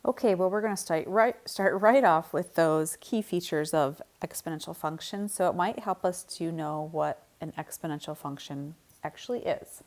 Okay, well, we're going to start right off with those key features of exponential functions. So it might help us to know what an exponential function actually is.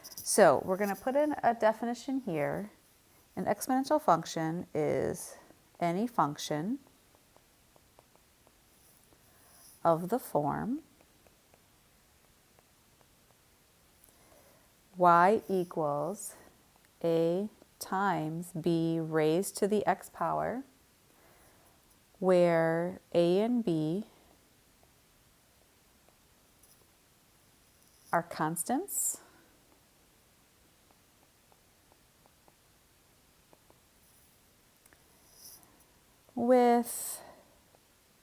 So we're going to put in a definition here. An exponential function is any function of the form y equals a times b raised to the x power, where a and b are constants with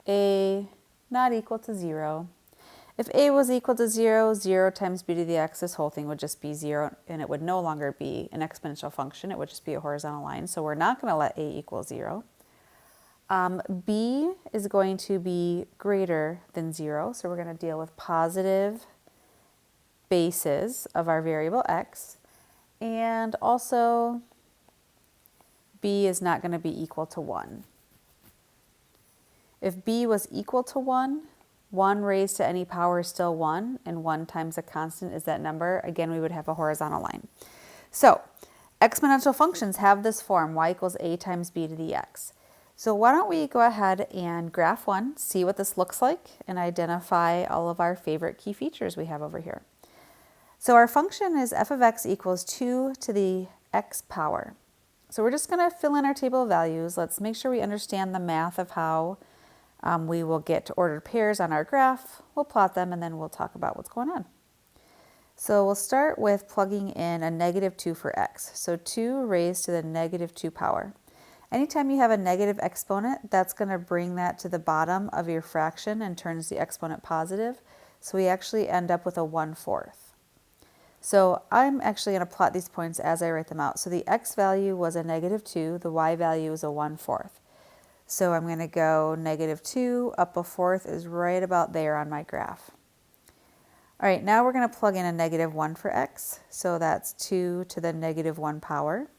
a not equal to 0. If a was equal to 0, 0 times b to the x, this whole thing would just be 0, and it would no longer be an exponential function. It would just be a horizontal line. So we're not going to let a equal 0. B is going to be greater than 0, so we're going to deal with positive bases of our variable x. And also, b is not going to be equal to 1. If b was equal to 1, 1 raised to any power is still 1, and 1 times a constant is that number. Again, we would have a horizontal line. So exponential functions have this form, y equals a times b to the x. So why don't we go ahead and graph one, see what this looks like, and identify all of our favorite key features we have over here. So our function is f of x equals 2 to the x power. So we're just going to fill in our table of values. Let's make sure we understand the math of how we will get to ordered pairs on our graph. We'll plot them, and then we'll talk about what's going on. So we'll start with plugging in a negative 2 for x. So 2 raised to the negative 2 power. Anytime you have a negative exponent, that's going to bring that to the bottom of your fraction and turns the exponent positive. So we actually end up with a 1/4. So I'm actually going to plot these points as I write them out. So the x value was a negative 2, the y value is a 1/4. So I'm going to go negative 2 up a fourth is right about there on my graph. All right, now we're going to plug in a negative 1 for x. So that's 2 to the negative 1 power.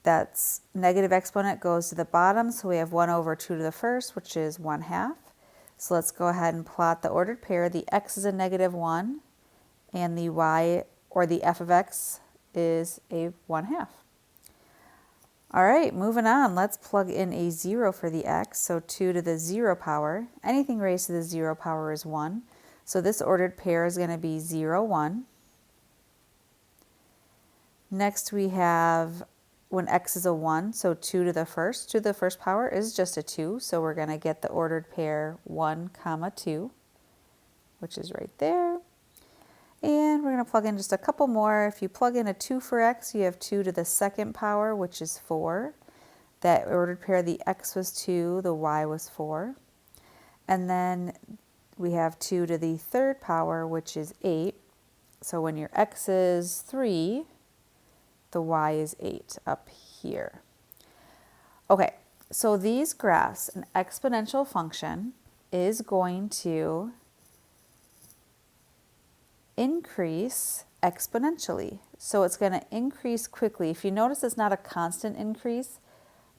That's negative exponent goes to the bottom, so we have 1 over 2 to the first, which is 1/2. So let's go ahead and plot the ordered pair. The x is a negative 1, and the y, or the f of x, is a 1/2. All right, moving on, let's plug in a 0 for the x, so 2 to the 0 power. Anything raised to the 0 power is 1. So this ordered pair is going to be 0, 1. Next we have when x is a 1, so 2 to the first power is just a 2, so we're going to get the ordered pair 1, 2, which is right there. And we're going to plug in just a couple more. If you plug in a 2 for x, you have 2 to the second power, which is 4. That ordered pair, the x was 2, the y was 4. And then we have 2 to the third power, which is 8. So when your x is 3, the y is 8 up here. Okay, so these graphs, an exponential function is going to increase exponentially. So it's going to increase quickly. If you notice it's not a constant increase,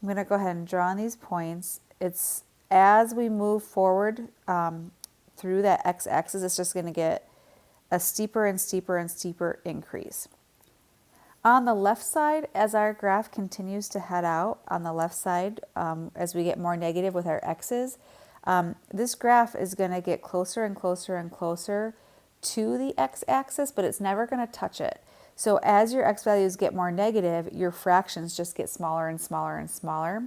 I'm going to go ahead and draw on these points. It's as we move forward through that x-axis, it's just going to get a steeper and steeper and steeper increase. On the left side, as our graph continues to head out on the left side, as we get more negative with our x's, this graph is going to get closer and closer and closer to the x-axis, but it's never going to touch it. So as your x values get more negative, your fractions just get smaller and smaller and smaller.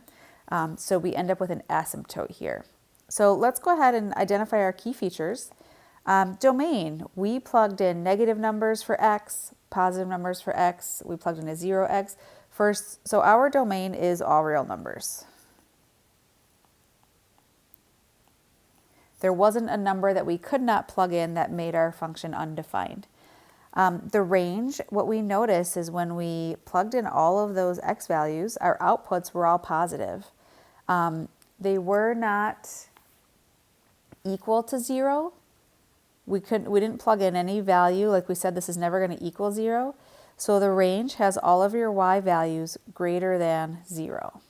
So we end up with an asymptote here. So let's go ahead and identify our key features. Domain, we plugged in negative numbers for x, positive numbers for x. We plugged in a 0x. First, so our domain is all real numbers. There wasn't a number that we could not plug in that made our function undefined. The range, what we notice is when we plugged in all of those x values, our outputs were all positive. They were not equal to 0. We didn't plug in any value. Like we said, this is never going to equal 0. So the range has all of your y values greater than 0.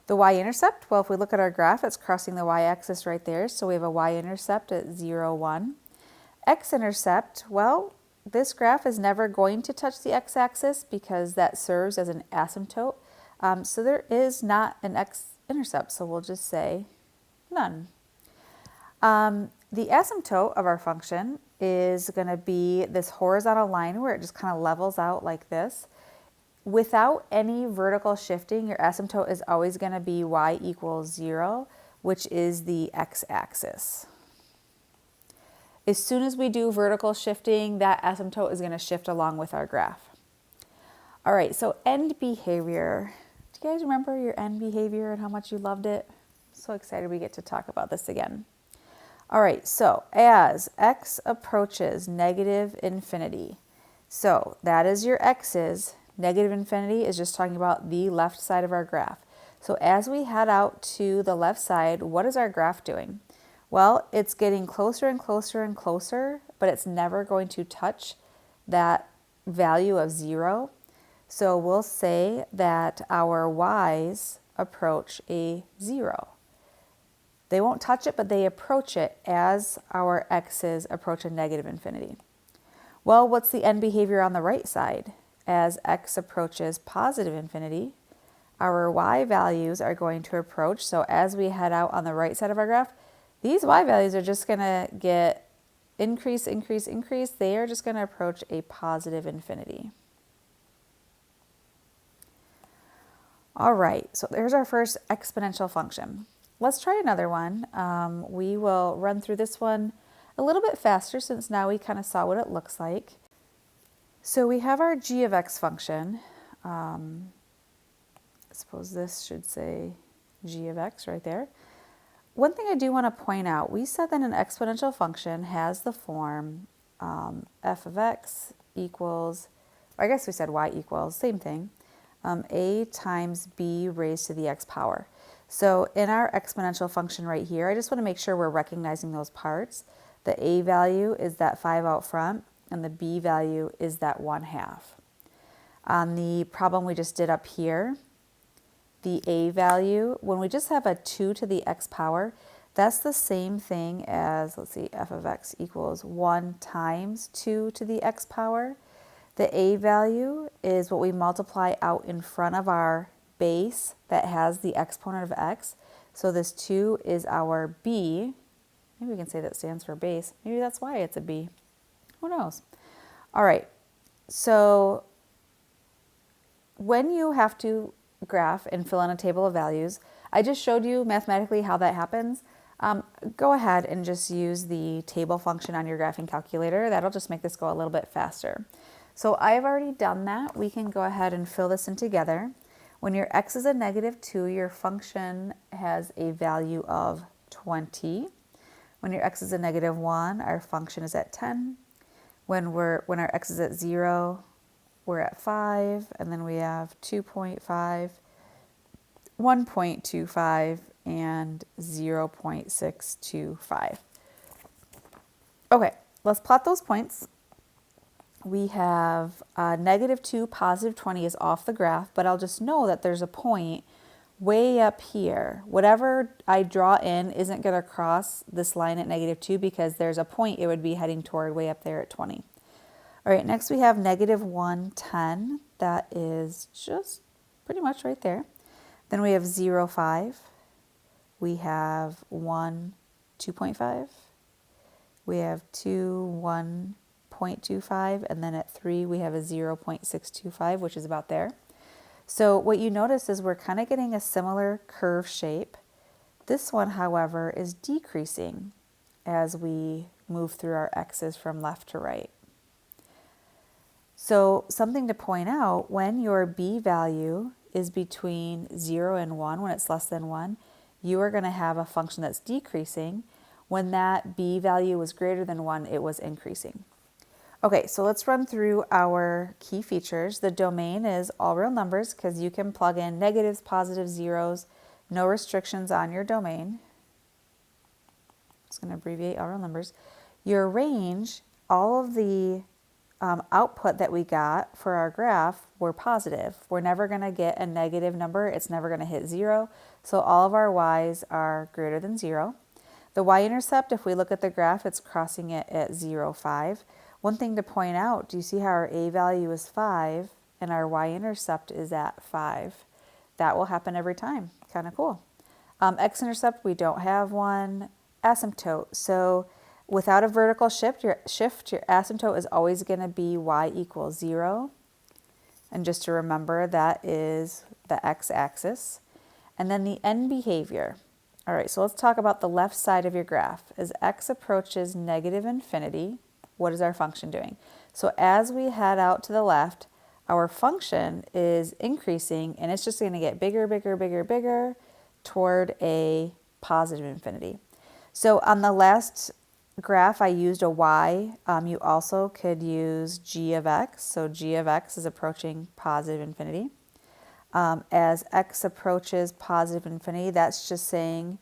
The y-intercept, well, if we look at our graph, it's crossing the y-axis right there, so we have a y-intercept at 0, 1. X-intercept, well, this graph is never going to touch the x-axis because that serves as an asymptote. So there is not an x-intercept, so we'll just say none. The asymptote of our function is going to be this horizontal line where it just kind of levels out like this. Without any vertical shifting, your asymptote is always going to be y equals 0, which is the x-axis. As soon as we do vertical shifting, that asymptote is going to shift along with our graph. All right, so end behavior. Do you guys remember your end behavior and how much you loved it? I'm so excited we get to talk about this again. All right, so as x approaches negative infinity, so that is your x's. Negative infinity is just talking about the left side of our graph. So as we head out to the left side, what is our graph doing? Well, it's getting closer and closer and closer, but it's never going to touch that value of 0. So we'll say that our y's approach a 0. They won't touch it, but they approach it as our x's approach a negative infinity. Well, what's the end behavior on the right side? As x approaches positive infinity, our y values are going to approach. So as we head out on the right side of our graph, these y values are just going to get increase, increase, increase. They are just going to approach a positive infinity. All right, so there's our first exponential function. Let's try another one. We will run through this one a little bit faster since now we kind of saw what it looks like. So we have our g of x function. I suppose this should say g of x right there. One thing I do want to point out, we said that an exponential function has the form f of x equals, or I guess we said y equals, same thing, a times b raised to the x power. So in our exponential function right here, I just want to make sure we're recognizing those parts. The a value is that 5 out front, and the b value is that 1/2. On the problem we just did up here, the a value, when we just have a 2 to the x power, that's the same thing as, let's see, f of x equals 1 times 2 to the x power. The a value is what we multiply out in front of our base that has the exponent of x. So this 2 is our b. Maybe we can say that stands for base. Maybe that's why it's a b. Who knows? All right, so when you have to graph and fill in a table of values, I just showed you mathematically how that happens. Go ahead and just use the table function on your graphing calculator. That'll just make this go a little bit faster. So I've already done that. We can go ahead and fill this in together. When your x is a -2, your function has a value of 20. When your x is a -1, our function is at 10. When our x is at 0, we're at 5, and then we have 2.5, 1.25, and 0.625. Okay, let's plot those points. We have -2, +20 is off the graph, but I'll just know that there's a point way up here. Whatever I draw in isn't going to cross this line at -2 because there's a point it would be heading toward way up there at 20. All right, next we have -1, 10. That is just pretty much right there. Then we have 0, 5. We have 1, 2.5. We have 2, 1.25. And then at 3, we have a 0.625, which is about there. So what you notice is we're kind of getting a similar curve shape. This one, however, is decreasing as we move through our x's from left to right. So something to point out, when your b value is between 0 and 1, when it's less than 1, you are going to have a function that's decreasing. When that b value was greater than 1, it was increasing. Okay, so let's run through our key features. The domain is all real numbers because you can plug in negatives, positives, zeros, no restrictions on your domain. I'm just going to abbreviate all real numbers. Your range, all of the output that we got for our graph were positive. We're never going to get a negative number. It's never going to hit 0. So all of our y's are greater than 0. The y-intercept, if we look at the graph, it's crossing it at 0, 5. One thing to point out, do you see how our a value is 5 and our y-intercept is at 5? That will happen every time. Kind of cool. X-intercept, we don't have one. Asymptote. So without a vertical shift, your asymptote is always going to be y equals 0. And just to remember, that is the x-axis. And then the end behavior. All right, so let's talk about the left side of your graph. As x approaches negative infinity, what is our function doing? So as we head out to the left, our function is increasing, and it's just going to get bigger, bigger, bigger, bigger toward a positive infinity. So on the last graph, I used a y. You also could use g of x. So g of x is approaching positive infinity. As x approaches positive infinity, that's just saying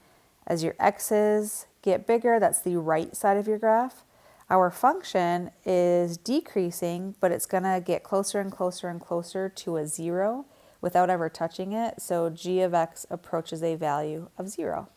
as your x's get bigger, that's the right side of your graph. Our function is decreasing, but it's going to get closer and closer and closer to a 0 without ever touching it. So g of x approaches a value of 0.